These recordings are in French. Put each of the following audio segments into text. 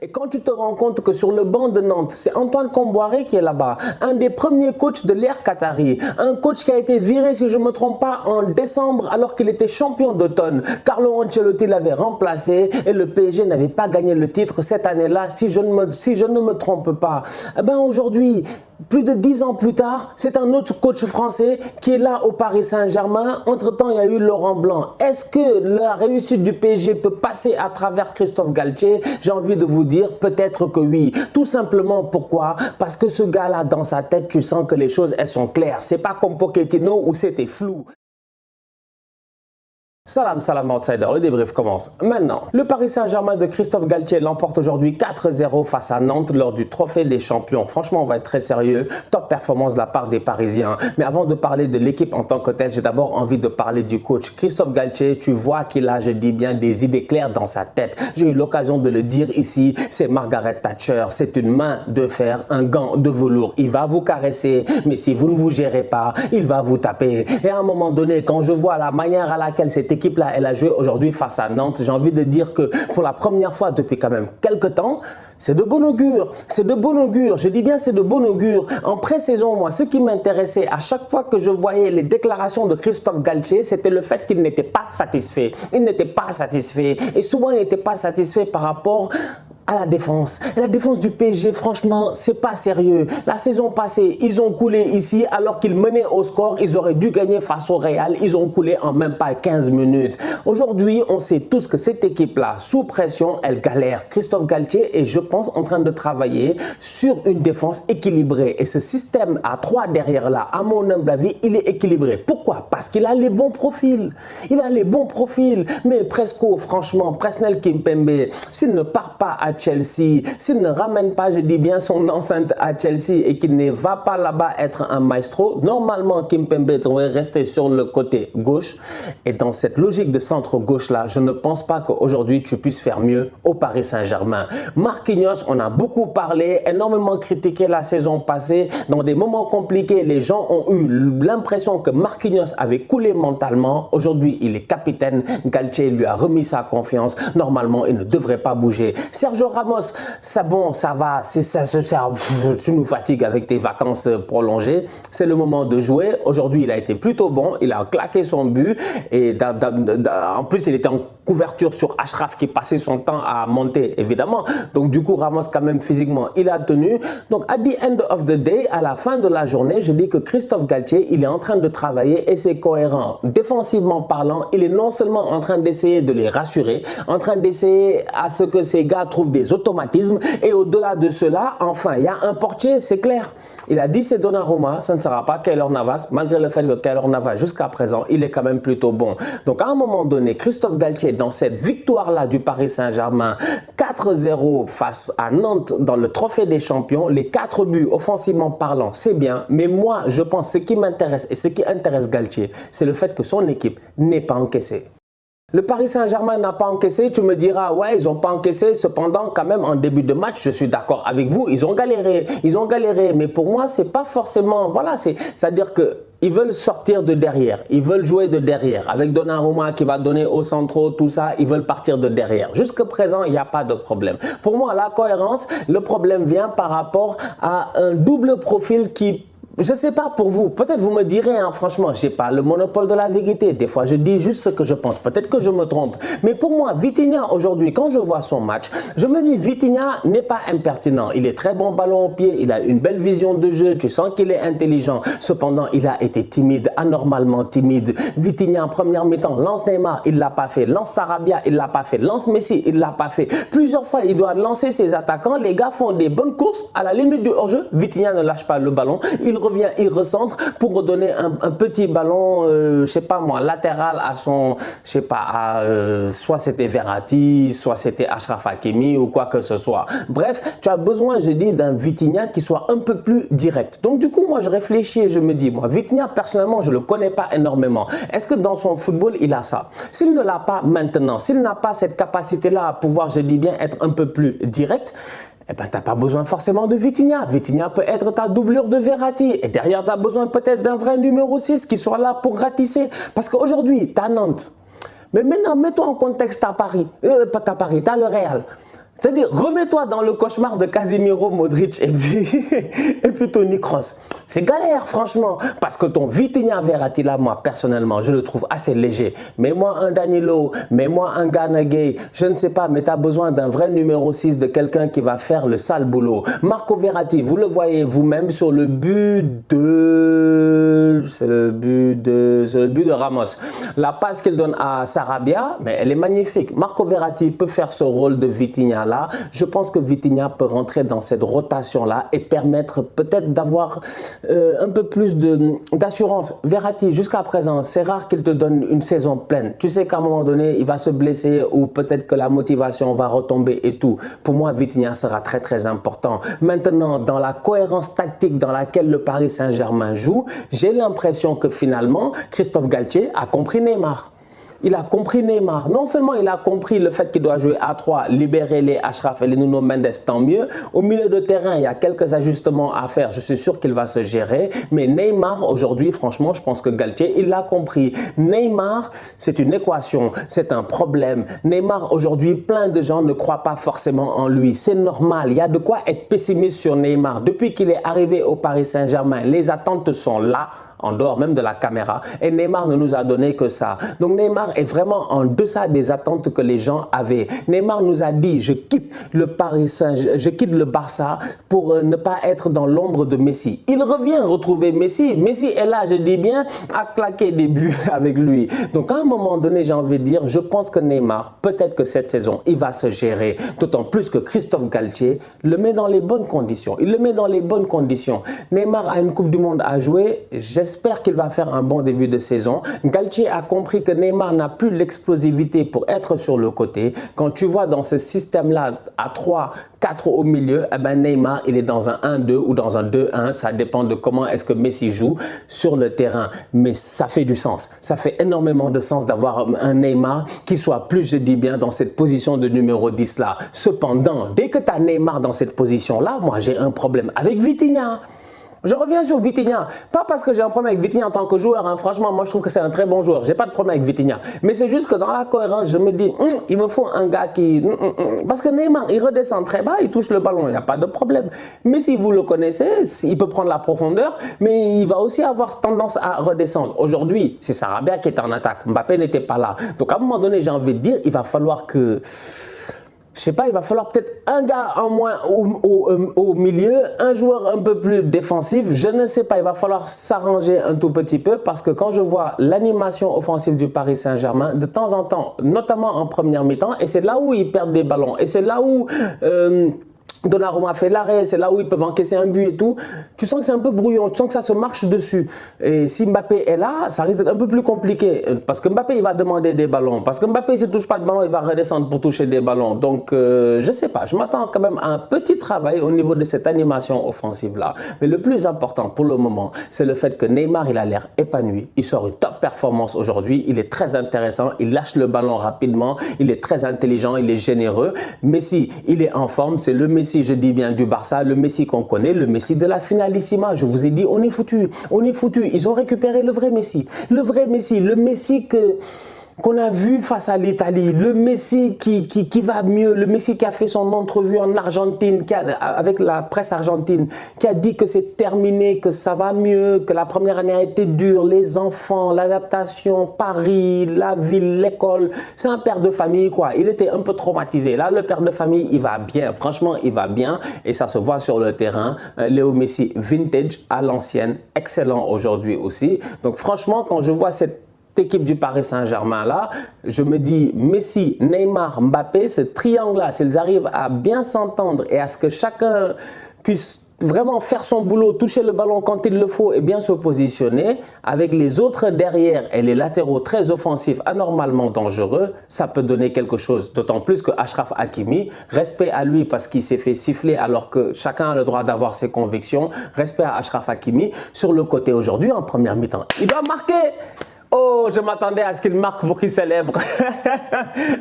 Et quand tu te rends compte que sur le banc de Nantes, c'est Antoine Comboiré qui est là-bas, un des premiers coachs de l'ère qatari, un coach qui a été viré, si je ne me trompe pas, en décembre alors qu'il était champion d'automne. Carlo Ancelotti l'avait remplacé et le PSG n'avait pas gagné le titre cette année-là, si je ne me trompe pas. Eh ben aujourd'hui, plus de 10 ans plus tard, c'est un autre coach français qui est là au Paris Saint-Germain. Entre-temps, il y a eu Laurent Blanc. Est-ce que la réussite du PSG peut passer à travers Christophe Galtier? J'ai envie de vous dire peut-être que oui. Tout simplement pourquoi? Parce que ce gars-là, dans sa tête, tu sens que les choses, elles sont claires. C'est pas comme Pochettino où c'était flou. Salam outsider, le débrief commence maintenant. Le Paris Saint-Germain de Christophe Galtier l'emporte aujourd'hui 4-0 face à Nantes lors du trophée des champions. Franchement, on va être très sérieux. Top performance de la part des Parisiens. Mais avant de parler de l'équipe en tant que telle, j'ai d'abord envie de parler du coach. Christophe Galtier, tu vois qu'il a, je dis bien, des idées claires dans sa tête. J'ai eu l'occasion de le dire ici, c'est Margaret Thatcher. C'est une main de fer, un gant de velours. Il va vous caresser, mais si vous ne vous gérez pas, il va vous taper. Et à un moment donné, quand je vois la manière à laquelle cette équipe-là, elle a joué aujourd'hui face à Nantes, j'ai envie de dire que pour la première fois depuis quand même quelques temps, c'est de bon augure, c'est de bon augure, je dis bien c'est de bon augure. En pré-saison, moi, ce qui m'intéressait à chaque fois que je voyais les déclarations de Christophe Galtier, c'était le fait qu'il n'était pas satisfait. Il n'était pas satisfait et souvent il n'était pas satisfait par rapport à la défense. Et la défense du PSG, franchement, c'est pas sérieux. La saison passée, ils ont coulé ici alors qu'ils menaient au score. Ils auraient dû gagner face au Real. Ils ont coulé en même pas 15 minutes. Aujourd'hui, on sait tous que cette équipe-là, sous pression, elle galère. Christophe Galtier est, je pense, en train de travailler sur une défense équilibrée. Et ce système à 3 derrière là, à mon humble avis, il est équilibré. Pourquoi? Parce qu'il a les bons profils. Il a les bons profils. Mais Presco, franchement, Presnel Kimpembe, s'il ne part pas à Chelsea, s'il ne ramène pas, je dis bien, son enceinte à Chelsea et qu'il ne va pas là-bas être un maestro, normalement Kimpembe devrait rester sur le côté gauche. Et dans cette logique de centre gauche-là, je ne pense pas qu'aujourd'hui tu puisses faire mieux au Paris Saint-Germain. Marquinhos, on a beaucoup parlé, énormément critiqué la saison passée. Dans des moments compliqués, les gens ont eu l'impression que Marquinhos avait coulé mentalement. Aujourd'hui, il est capitaine. Galtier lui a remis sa confiance. Normalement, il ne devrait pas bouger. Sergio Ramos, c'est bon, ça va, tu nous fatigues avec tes vacances prolongées. C'est le moment de jouer. Aujourd'hui, il a été plutôt bon. Il a claqué son but. Et en plus, il était en couverture sur Achraf qui passait son temps à monter, évidemment. Donc, du coup, Ramos, quand même, physiquement, il a tenu. Donc, at the end of the day, à la fin de la journée, je dis que Christophe Galtier, il est en train de travailler et c'est cohérent. Défensivement parlant, il est non seulement en train d'essayer de les rassurer, en train d'essayer à ce que ces gars trouvent des automatismes et au-delà de cela, enfin, il y a un portier, c'est clair. Il a dit c'est Donnarumma, ça ne sera pas Keylor Navas, malgré le fait que Keylor Navas, jusqu'à présent, il est quand même plutôt bon. Donc à un moment donné, Christophe Galtier, dans cette victoire-là du Paris Saint-Germain, 4-0 face à Nantes dans le trophée des champions, les 4 buts offensivement parlant, c'est bien. Mais moi, je pense ce qui m'intéresse et ce qui intéresse Galtier, c'est le fait que son équipe n'est pas encaissée. Le Paris Saint-Germain n'a pas encaissé, tu me diras, ouais, ils n'ont pas encaissé, cependant, quand même, en début de match, je suis d'accord avec vous, ils ont galéré, mais pour moi, c'est pas forcément, voilà, c'est-à-dire que ils veulent sortir de derrière, ils veulent jouer de derrière, avec Donnarumma qui va donner au centre, tout ça, ils veulent partir de derrière. Jusqu'à présent, il n'y a pas de problème. Pour moi, la cohérence, le problème vient par rapport à un double profil qui... Je ne sais pas pour vous, peut-être vous me direz, hein, franchement, je n'ai pas le monopole de la vérité. Des fois, je dis juste ce que je pense. Peut-être que je me trompe. Mais pour moi, Vitinha, aujourd'hui, quand je vois son match, je me dis, Vitinha n'est pas impertinent. Il est très bon ballon au pied, il a une belle vision de jeu, tu sens qu'il est intelligent. Cependant, il a été timide, anormalement timide. Vitinha, en première mi-temps, lance Neymar, il ne l'a pas fait. Lance Sarabia, il ne l'a pas fait. Lance Messi, il ne l'a pas fait. Plusieurs fois, il doit lancer ses attaquants. Les gars font des bonnes courses à la limite du hors-jeu. Vitinha ne lâche pas le ballon. Il revient, il recentre pour redonner un petit ballon, je sais pas moi, latéral à son, je sais pas, soit c'était Verratti, soit c'était Achraf Hakimi ou quoi que ce soit. Bref, tu as besoin, je dis, d'un Vitinha qui soit un peu plus direct. Donc du coup, moi je réfléchis et je me dis, moi Vitinha personnellement, je le connais pas énormément. Est-ce que dans son football, il a ça? S'il ne l'a pas maintenant, s'il n'a pas cette capacité-là à pouvoir, je dis bien, être un peu plus direct, eh ben, tu n'as pas besoin forcément de Vitinha. Vitinha peut être ta doublure de Verratti. Et derrière, tu as besoin peut-être d'un vrai numéro 6 qui soit là pour ratisser. Parce qu'aujourd'hui, tu as Nantes. Mais maintenant, mets-toi en contexte à Paris. Pas à Paris, tu as le Real. C'est-à-dire, remets-toi dans le cauchemar de Casemiro, Modric et puis Toni Kroos. C'est galère, franchement, parce que ton Vitinha Verratti, là, moi, personnellement, je le trouve assez léger. Mets-moi un Danilo, mets-moi un Gana Gueye, je ne sais pas, mais tu as besoin d'un vrai numéro 6, de quelqu'un qui va faire le sale boulot. Marco Verratti, vous le voyez vous-même sur le but de... C'est le but de Ramos. La passe qu'il donne à Sarabia, mais elle est magnifique. Marco Verratti peut faire ce rôle de Vitinha là. Je pense que Vitinha peut rentrer dans cette rotation là et permettre peut-être d'avoir un peu plus d'assurance. Verratti, jusqu'à présent, c'est rare qu'il te donne une saison pleine. Tu sais qu'à un moment donné, il va se blesser ou peut-être que la motivation va retomber et tout. Pour moi, Vitinha sera très très important. Maintenant, dans la cohérence tactique dans laquelle le Paris Saint-Germain joue, j'ai l'impression que finalement, Christophe Galtier a compris Neymar. Il a compris Neymar. Non seulement il a compris le fait qu'il doit jouer à 3, libérer les Achraf et les Nuno Mendes, tant mieux. Au milieu de terrain, il y a quelques ajustements à faire. Je suis sûr qu'il va se gérer. Mais Neymar, aujourd'hui, franchement, je pense que Galtier, il l'a compris. Neymar, c'est une équation, c'est un problème. Neymar, aujourd'hui, plein de gens ne croient pas forcément en lui. C'est normal. Il y a de quoi être pessimiste sur Neymar. Depuis qu'il est arrivé au Paris Saint-Germain, les attentes sont là, en dehors même de la caméra, et Neymar ne nous a donné que ça. Donc Neymar est vraiment en deçà des attentes que les gens avaient. Neymar nous a dit, je quitte le Paris Saint-Germain, je quitte le Barça pour ne pas être dans l'ombre de Messi. Il revient retrouver Messi. Messi est là, je dis bien, à claquer des buts avec lui. Donc à un moment donné, j'ai envie de dire, je pense que Neymar, peut-être que cette saison, il va se gérer. D'autant plus que Christophe Galtier le met dans les bonnes conditions. Il le met dans les bonnes conditions. Neymar a une Coupe du Monde à jouer. J'espère qu'il va faire un bon début de saison. Galtier a compris que Neymar n'a plus l'explosivité pour être sur le côté. Quand tu vois dans ce système-là, à 3, 4 au milieu, eh ben Neymar, il est dans un 1-2 ou dans un 2-1. Ça dépend de comment est-ce que Messi joue sur le terrain. Mais ça fait du sens. Ça fait énormément de sens d'avoir un Neymar qui soit plus, je dis bien, dans cette position de numéro 10 là. Cependant, dès que tu as Neymar dans cette position-là, moi j'ai un problème avec Vitinha. Je reviens sur Vitinha, pas parce que j'ai un problème avec Vitinha en tant que joueur, hein. Franchement, moi je trouve que c'est un très bon joueur, j'ai pas de problème avec Vitinha, mais c'est juste que dans la cohérence, je me dis, il me faut un gars qui... Parce que Neymar, il redescend très bas, il touche le ballon, il n'y a pas de problème. Mais si vous le connaissez, il peut prendre la profondeur, mais il va aussi avoir tendance à redescendre. Aujourd'hui, c'est Sarabia qui est en attaque, Mbappé n'était pas là. Donc à un moment donné, j'ai envie de dire, il va falloir que... Je sais pas, il va falloir peut-être un gars en moins au milieu, un joueur un peu plus défensif. Je ne sais pas, il va falloir s'arranger un tout petit peu parce que quand je vois l'animation offensive du Paris Saint-Germain, de temps en temps, notamment en première mi-temps, et c'est là où ils perdent des ballons, et c'est là où... Donnarumma fait l'arrêt, c'est là où ils peuvent encaisser un but et tout. Tu sens que c'est un peu brouillon, tu sens que ça se marche dessus. Et si Mbappé est là, ça risque d'être un peu plus compliqué. Parce que Mbappé, il va demander des ballons. Parce que Mbappé, s'il ne touche pas de ballon, il va redescendre pour toucher des ballons. Donc, je ne sais pas. Je m'attends quand même à un petit travail au niveau de cette animation offensive-là. Mais le plus important pour le moment, c'est le fait que Neymar, il a l'air épanoui. Il sort une top performance aujourd'hui. Il est très intéressant. Il lâche le ballon rapidement. Il est très intelligent. Il est généreux. Messi, il est en forme. C'est le Messi, je dis bien du Barça, le Messi qu'on connaît, le Messi de la finalissima. Je vous ai dit, on est foutu, on est foutu. Ils ont récupéré le vrai Messi, le Messi qu'on a vu face à l'Italie, le Messi qui va mieux, le Messi qui a fait son entrevue en Argentine, avec la presse argentine, qui a dit que c'est terminé, que ça va mieux, que la première année a été dure, les enfants, l'adaptation, Paris, la ville, l'école. C'est un père de famille, quoi. Il était un peu traumatisé. Là, le père de famille, il va bien. Franchement, il va bien et ça se voit sur le terrain. Léo Messi, vintage, à l'ancienne, excellent aujourd'hui aussi. Donc franchement, quand je vois cette équipe du Paris Saint-Germain là, je me dis Messi, Neymar, Mbappé, ce triangle là, s'ils arrivent à bien s'entendre et à ce que chacun puisse vraiment faire son boulot, toucher le ballon quand il le faut et bien se positionner avec les autres derrière et les latéraux très offensifs anormalement dangereux, ça peut donner quelque chose. D'autant plus que Achraf Hakimi, respect à lui parce qu'il s'est fait siffler alors que chacun a le droit d'avoir ses convictions, respect à Achraf Hakimi sur le côté aujourd'hui en première mi-temps. Il doit marquer. Oh, je m'attendais à ce qu'il marque pour qu'il célèbre.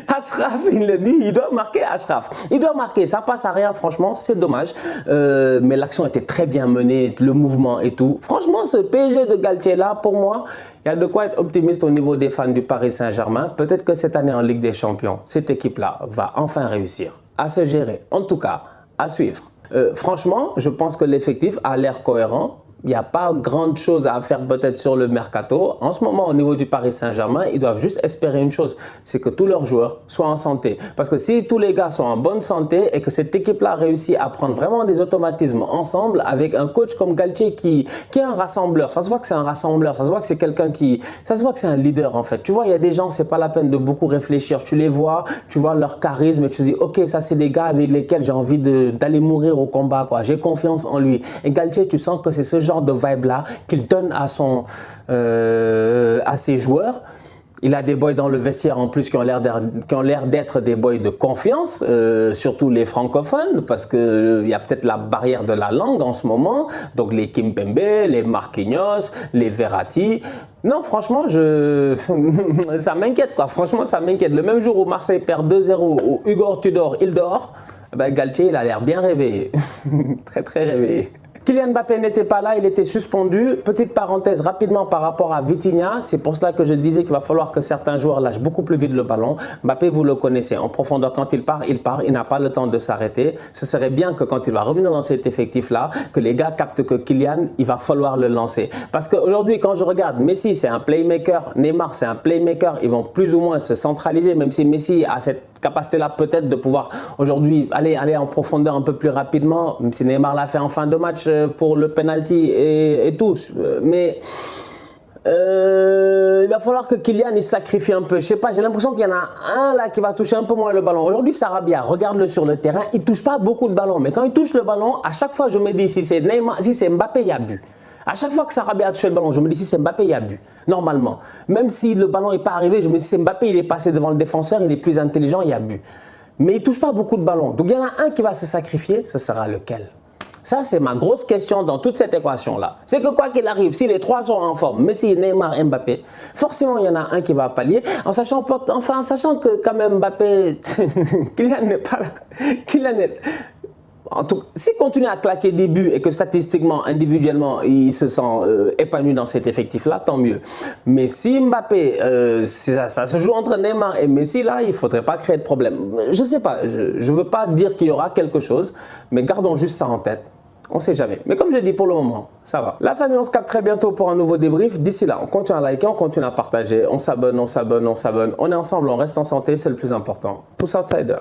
Achraf, il le dit, il doit marquer Achraf. Il doit marquer, ça passe à rien, franchement, c'est dommage. Mais l'action était très bien menée, le mouvement et tout. Franchement, ce PSG de Galtier là, pour moi, il y a de quoi être optimiste au niveau des fans du Paris Saint-Germain. Peut-être que cette année en Ligue des Champions, cette équipe-là va enfin réussir. à se gérer. En tout cas, à suivre. Franchement, je pense que l'effectif a l'air cohérent. Il n'y a pas grande chose à faire peut-être sur le mercato. En ce moment, au niveau du Paris Saint-Germain, ils doivent juste espérer une chose, c'est que tous leurs joueurs soient en santé. Parce que si tous les gars sont en bonne santé et que cette équipe-là réussit à prendre vraiment des automatismes ensemble avec un coach comme Galtier qui est un rassembleur, ça se voit que c'est un rassembleur, ça se voit que c'est quelqu'un ça se voit que c'est un leader en fait. Tu vois, il y a des gens, c'est pas la peine de beaucoup réfléchir. Tu les vois, tu vois leur charisme et tu te dis, ok, ça c'est des gars avec lesquels j'ai envie d'aller mourir au combat, quoi. J'ai confiance en lui. Et Galtier, tu sens que c'est ce genre de vibe là qu'il donne à ses joueurs. Il a des boys dans le vestiaire en plus qui ont l'air d'être des boys de confiance, surtout les francophones, parce qu'il y a peut-être la barrière de la langue en ce moment. Donc les Kimpembe, les Marquinhos, les Verratti. Non, franchement, ça m'inquiète quoi. Franchement, ça m'inquiète. Le même jour où Marseille perd 2-0, où Hugo Tudor, il dort, ben Galtier, il a l'air bien réveillé. Très, très réveillé. Kylian Mbappé n'était pas là, il était suspendu. Petite parenthèse rapidement par rapport à Vitinha, c'est pour cela que je disais qu'il va falloir que certains joueurs lâchent beaucoup plus vite le ballon. Mbappé, vous le connaissez, en profondeur quand il part, il n'a pas le temps de s'arrêter. Ce serait bien que quand il va revenir dans cet effectif-là, que les gars captent que Kylian, il va falloir le lancer. Parce qu'aujourd'hui, quand je regarde, Messi c'est un playmaker, Neymar c'est un playmaker, ils vont plus ou moins se centraliser, même si Messi a cette capacité-là peut-être de pouvoir aujourd'hui aller en profondeur un peu plus rapidement, même si Neymar l'a fait en fin de match pour le penalty et tout. Mais il va falloir que Kylian il sacrifie un peu. Je sais pas, j'ai l'impression qu'il y en a un là qui va toucher un peu moins le ballon. Aujourd'hui, Sarabia, regarde-le sur le terrain, il touche pas beaucoup de ballons. Mais quand il touche le ballon, à chaque fois je me dis si c'est Neymar, si c'est Mbappé, il y a but. À chaque fois que Sarabia a touché le ballon, je me dis si c'est Mbappé, il y a but. Normalement. Même si le ballon n'est pas arrivé, je me dis si c'est Mbappé, il est passé devant le défenseur, il est plus intelligent, il y a but. Mais il ne touche pas beaucoup de ballons. Donc il y en a un qui va se sacrifier, ce sera lequel? Ça, c'est ma grosse question dans toute cette équation-là. C'est que quoi qu'il arrive, si les trois sont en forme, Messi, Neymar, Mbappé, forcément, il y en a un qui va pallier. En sachant que quand même Mbappé, Kylian n'est pas là. Kylian est... S'il continue à claquer des buts et que statistiquement, individuellement, il se sent épanoui dans cet effectif-là, tant mieux. Mais si Mbappé, ça se joue entre Neymar et Messi, là, il ne faudrait pas créer de problème. Je ne sais pas, je ne veux pas dire qu'il y aura quelque chose, mais gardons juste ça en tête. On ne sait jamais. Mais comme je dis, pour le moment, ça va. La famille, on se capte très bientôt pour un nouveau débrief. D'ici là, on continue à liker, on continue à partager, on s'abonne, on s'abonne, on s'abonne. On est ensemble, on reste en santé, c'est le plus important. Tous outsiders.